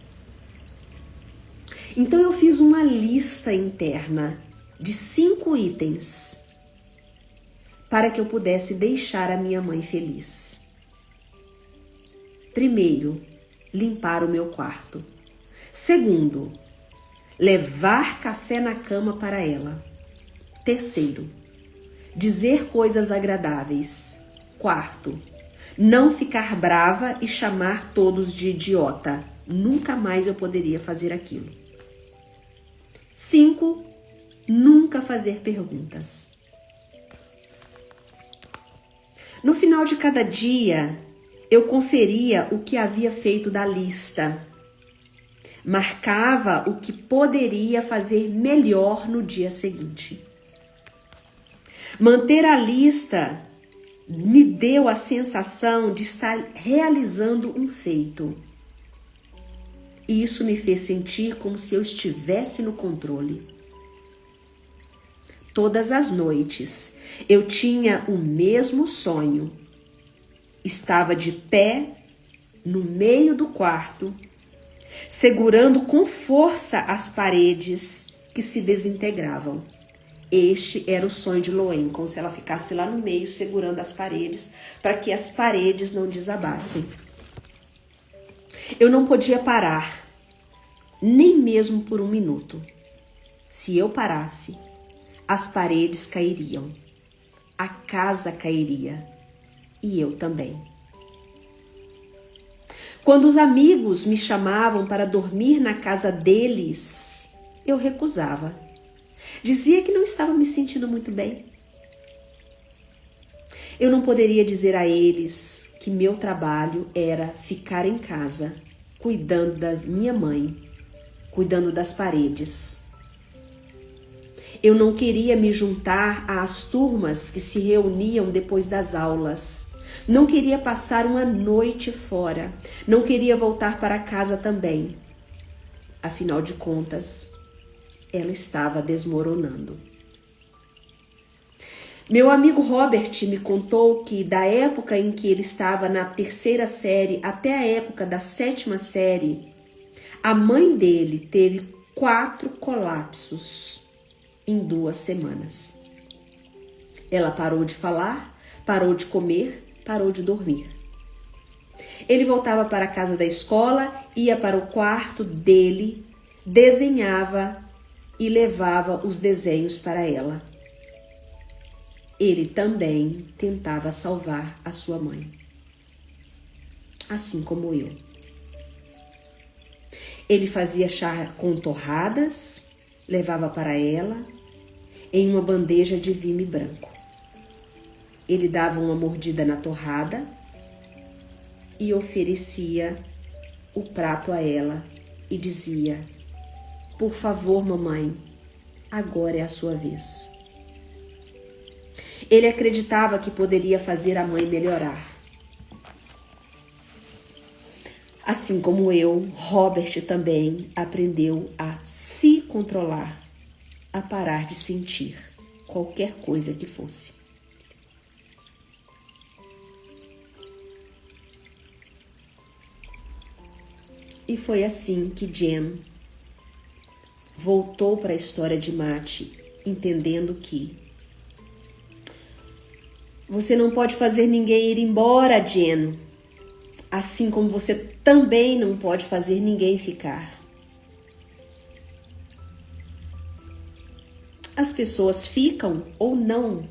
Então eu fiz uma lista interna de 5 itens para que eu pudesse deixar a minha mãe feliz. Primeiro, limpar o meu quarto. Segundo, levar café na cama para ela. Terceiro, dizer coisas agradáveis. Quarto, não ficar brava e chamar todos de idiota. Nunca mais eu poderia fazer aquilo. 5, nunca fazer perguntas. No final de cada dia, eu conferia o que havia feito da lista. Marcava o que poderia fazer melhor no dia seguinte. Manter a lista me deu a sensação de estar realizando um feito. E isso me fez sentir como se eu estivesse no controle. Todas as noites, eu tinha o mesmo sonho. Estava de pé no meio do quarto, segurando com força as paredes que se desintegravam. Este era o sonho de Loen, como se ela ficasse lá no meio segurando as paredes para que as paredes não desabassem. Eu não podia parar, nem mesmo por 1 minuto. Se eu parasse, as paredes cairiam, a casa cairia e eu também. Quando os amigos me chamavam para dormir na casa deles, eu recusava. Dizia que não estava me sentindo muito bem. Eu não poderia dizer a eles que meu trabalho era ficar em casa, cuidando da minha mãe, cuidando das paredes. Eu não queria me juntar às turmas que se reuniam depois das aulas. Não queria passar uma noite fora. Não queria voltar para casa também. Afinal de contas, ela estava desmoronando. Meu amigo Robert me contou que da época em que ele estava na 3ª série até a época da 7ª série, a mãe dele teve 4 colapsos em 2 semanas. Ela parou de falar, parou de comer, parou de dormir. Ele voltava para a casa da escola, ia para o quarto dele, desenhava e levava os desenhos para ela. Ele também tentava salvar a sua mãe, assim como eu. Ele fazia chá com torradas, levava para ela em uma bandeja de vime branco. Ele dava uma mordida na torrada e oferecia o prato a ela e dizia: "Por favor, mamãe, agora é a sua vez." Ele acreditava que poderia fazer a mãe melhorar. Assim como eu, Robert também aprendeu a se controlar, a parar de sentir qualquer coisa que fosse. E foi assim que Jen voltou para a história de Mate, entendendo que você não pode fazer ninguém ir embora, Jen, assim como você também não pode fazer ninguém ficar. As pessoas ficam ou não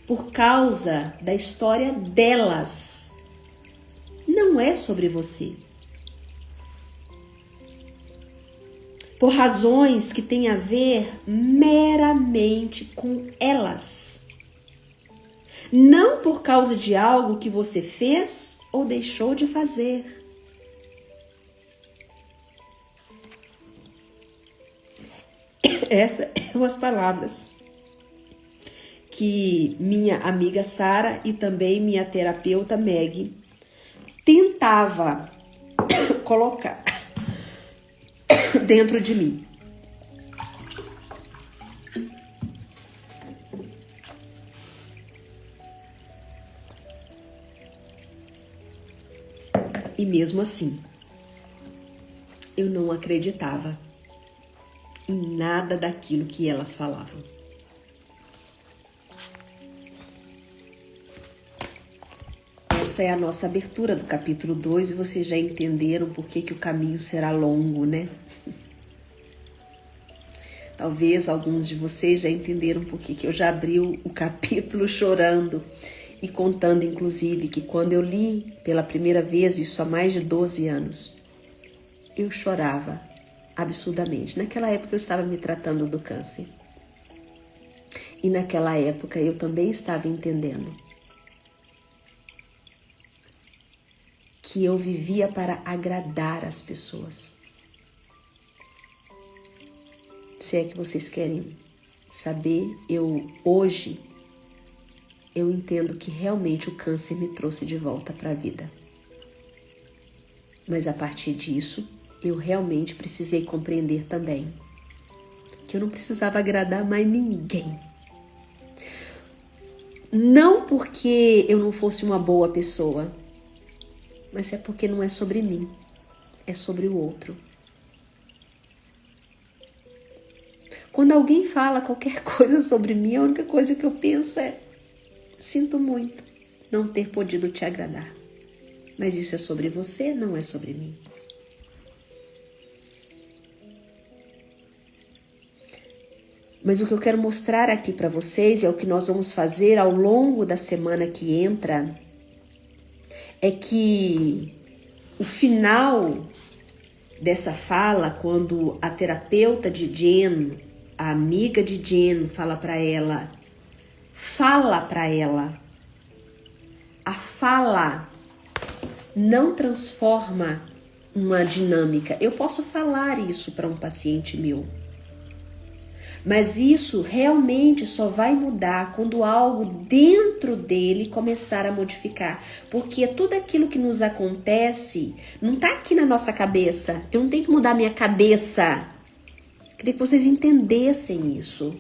por causa da história delas. Não é sobre você. Por razões que têm a ver meramente com elas. Não por causa de algo que você fez ou deixou de fazer. Essas são as palavras que minha amiga Sara e também minha terapeuta Meg tentava colocar dentro de mim. E mesmo assim, eu não acreditava em nada daquilo que elas falavam. Essa é a nossa abertura do capítulo 2 e vocês já entenderam por que o caminho será longo, né? Talvez alguns de vocês já entenderam por que eu já abri o capítulo chorando e contando, inclusive, que quando eu li pela primeira vez, isso há mais de 12 anos, eu chorava absurdamente. Naquela época eu estava me tratando do câncer. E naquela época eu também estava entendendo que eu vivia para agradar as pessoas. Se é que vocês querem saber, hoje eu entendo que realmente o câncer me trouxe de volta para a vida. Mas a partir disso, eu realmente precisei compreender também que eu não precisava agradar mais ninguém. Não porque eu não fosse uma boa pessoa, mas é porque não é sobre mim, é sobre o outro. Quando alguém fala qualquer coisa sobre mim, a única coisa que eu penso é: sinto muito não ter podido te agradar. Mas isso é sobre você, não é sobre mim. Mas o que eu quero mostrar aqui para vocês, é o que nós vamos fazer ao longo da semana que entra, é que o final dessa fala, quando a terapeuta de Jen, a amiga de Jen, fala para ela, a fala não transforma uma dinâmica. Eu posso falar isso para um paciente meu, mas isso realmente só vai mudar quando algo dentro dele começar a modificar. Porque tudo aquilo que nos acontece não está aqui na nossa cabeça. Eu não tenho que mudar minha cabeça. Queria que vocês entendessem isso.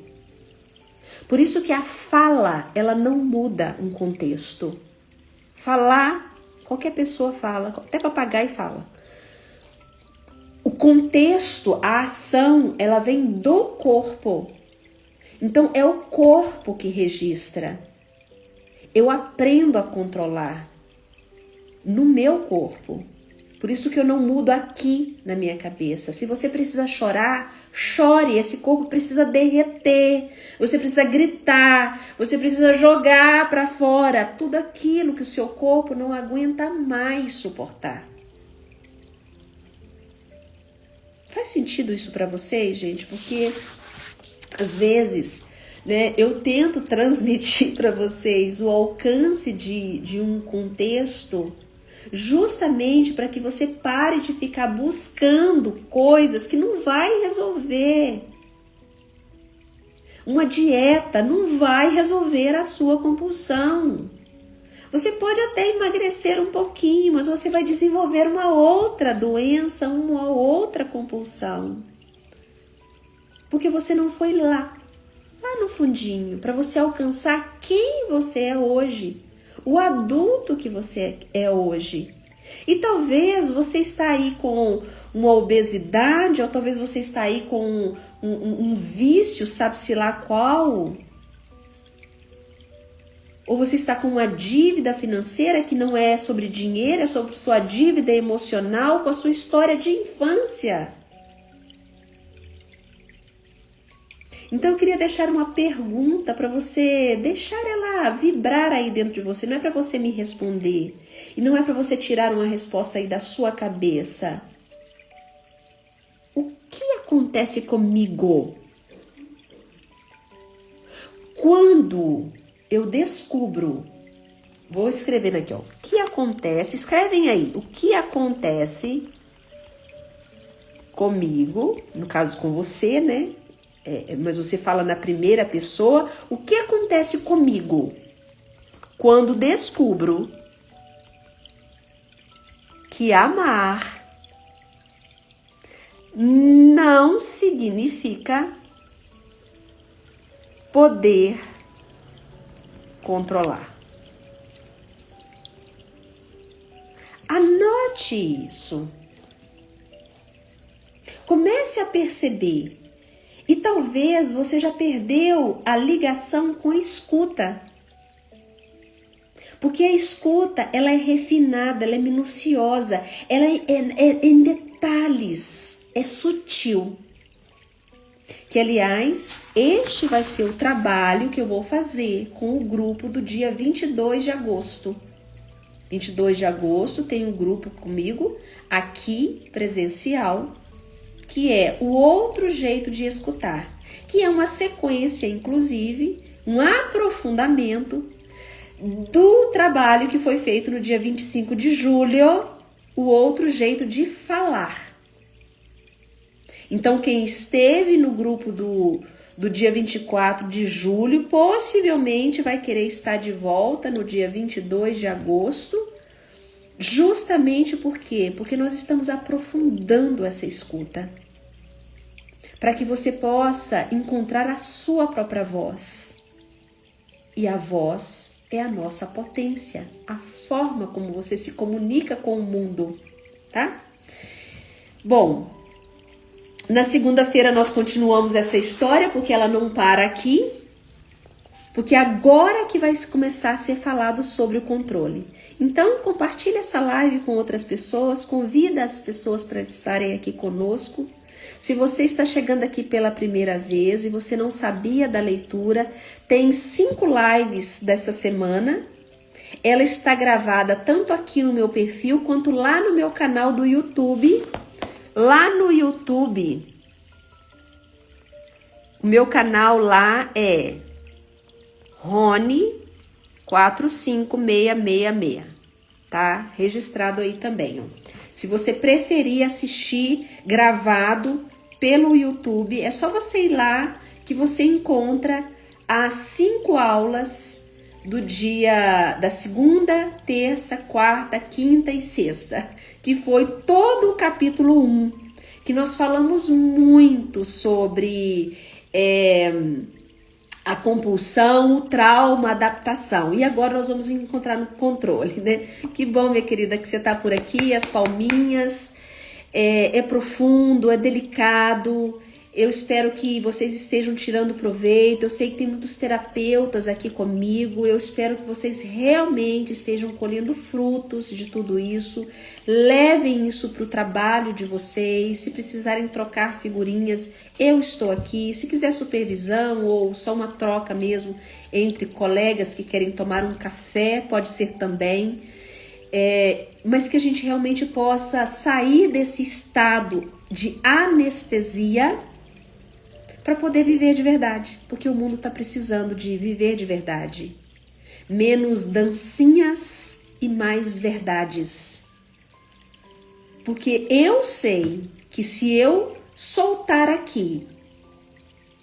Por isso que a fala, ela não muda um contexto. Falar, qualquer pessoa fala, até papagaio fala. O contexto, a ação, ela vem do corpo. Então, é o corpo que registra. Eu aprendo a controlar no meu corpo. Por isso que eu não mudo aqui na minha cabeça. Se você precisa chorar, chore. Esse corpo precisa derreter. Você precisa gritar. Você precisa jogar para fora tudo aquilo que o seu corpo não aguenta mais suportar. Faz sentido isso para vocês, gente? Porque às vezes, né, eu tento transmitir para vocês o alcance de um contexto justamente para que você pare de ficar buscando coisas que não vai resolver. Uma dieta não vai resolver a sua compulsão. Você pode até emagrecer um pouquinho, mas você vai desenvolver uma outra doença, uma outra compulsão. Porque você não foi lá no fundinho, para você alcançar quem você é hoje, o adulto que você é hoje. E talvez você está aí com uma obesidade, ou talvez você está aí com um vício, sabe-se lá qual. Ou você está com uma dívida financeira que não é sobre dinheiro, é sobre sua dívida emocional com a sua história de infância. Então eu queria deixar uma pergunta para você deixar ela vibrar aí dentro de você. Não é para você me responder. E não é para você tirar uma resposta aí da sua cabeça. O que acontece comigo quando eu descubro? Vou escrevendo aqui, ó. O que acontece? Escrevem aí. O que acontece comigo? No caso com você, né? Mas você fala na primeira pessoa. O que acontece comigo quando descubro que amar não significa poder controlar? Anote isso. Comece a perceber. E talvez você já perdeu a ligação com a escuta. Porque a escuta, ela é refinada, ela é minuciosa, ela é em detalhes, é sutil. Que, aliás, este vai ser o trabalho que eu vou fazer com o grupo do dia 22 de agosto. 22 de agosto tem um grupo comigo, aqui, presencial, que é o outro jeito de escutar, que é uma sequência, inclusive, um aprofundamento do trabalho que foi feito no dia 25 de julho, o outro jeito de falar. Então, quem esteve no grupo do dia 24 de julho, possivelmente vai querer estar de volta no dia 22 de agosto, justamente por quê? Porque nós estamos aprofundando essa escuta, para que você possa encontrar a sua própria voz. E a voz é a nossa potência, a forma como você se comunica com o mundo, tá? Bom, na segunda-feira nós continuamos essa história, porque ela não para aqui, porque agora que vai começar a ser falado sobre o controle. Então, compartilhe essa live com outras pessoas, convida as pessoas para estarem aqui conosco. Se você está chegando aqui pela primeira vez e você não sabia da leitura, tem 5 lives dessa semana. Ela está gravada tanto aqui no meu perfil quanto lá no meu canal do YouTube. Lá no YouTube, o meu canal lá é Rony 45666, tá? Registrado aí também, ó. Se você preferir assistir gravado pelo YouTube, é só você ir lá que você encontra as 5 aulas do dia da segunda, terça, quarta, quinta e sexta, que foi todo o capítulo 1, que nós falamos muito sobre a compulsão, o trauma, a adaptação. E agora nós vamos encontrar no controle, né? Que bom, minha querida, que você tá por aqui, as palminhas. É profundo, é delicado. Eu espero que vocês estejam tirando proveito. Eu sei que tem muitos terapeutas aqui comigo. Eu espero que vocês realmente estejam colhendo frutos de tudo isso. Levem isso para o trabalho de vocês. Se precisarem trocar figurinhas, eu estou aqui. Se quiser supervisão ou só uma troca mesmo entre colegas que querem tomar um café, pode ser também. Mas que a gente realmente possa sair desse estado de anestesia para poder viver de verdade, porque o mundo está precisando de viver de verdade. Menos dancinhas e mais verdades. Porque eu sei que se eu soltar aqui,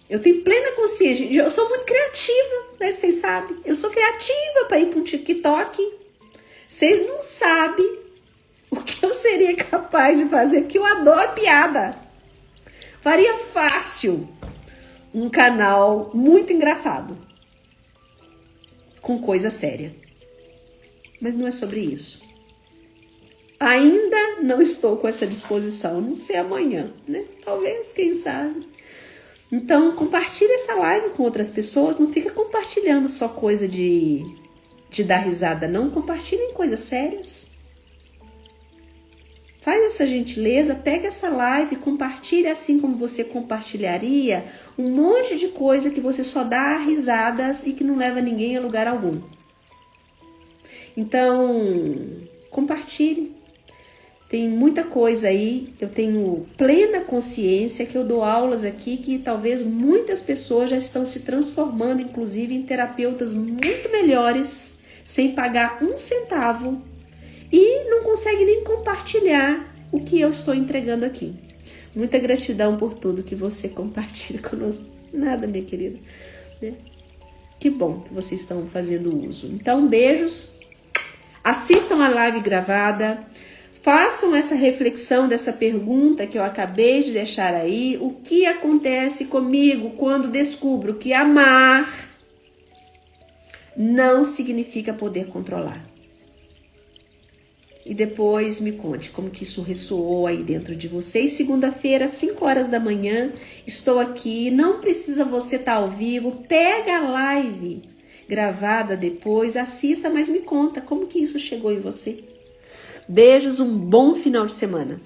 eu tenho plena consciência, eu sou muito criativa, né? Vocês sabem, eu sou criativa para ir para um TikTok. Vocês não sabem o que eu seria capaz de fazer, porque eu adoro piada. Faria fácil um canal muito engraçado, com coisa séria. Mas não é sobre isso. Ainda não estou com essa disposição, não sei amanhã, né? Talvez, quem sabe. Então, compartilhe essa live com outras pessoas, não fica compartilhando só coisa de dar risada, não. Compartilhem coisas sérias. Faz essa gentileza, pega essa live, compartilha assim como você compartilharia um monte de coisa que você só dá risadas e que não leva ninguém a lugar algum. Então, compartilhe. Tem muita coisa aí, eu tenho plena consciência que eu dou aulas aqui que talvez muitas pessoas já estão se transformando, inclusive, em terapeutas muito melhores, sem pagar um centavo, e não conseguem nem compartilhar o que eu estou entregando aqui. Muita gratidão por tudo que você compartilha conosco. Nada, minha querida. Né? Que bom que vocês estão fazendo uso. Então, beijos. Assistam a live gravada. Façam essa reflexão dessa pergunta que eu acabei de deixar aí. O que acontece comigo quando descubro que amar não significa poder controlar? E depois me conte como que isso ressoou aí dentro de vocês. Segunda-feira, 5 horas da manhã, estou aqui. Não precisa você estar ao vivo. Pega a live gravada depois, assista, mas me conta como que isso chegou em você. Beijos, um bom final de semana.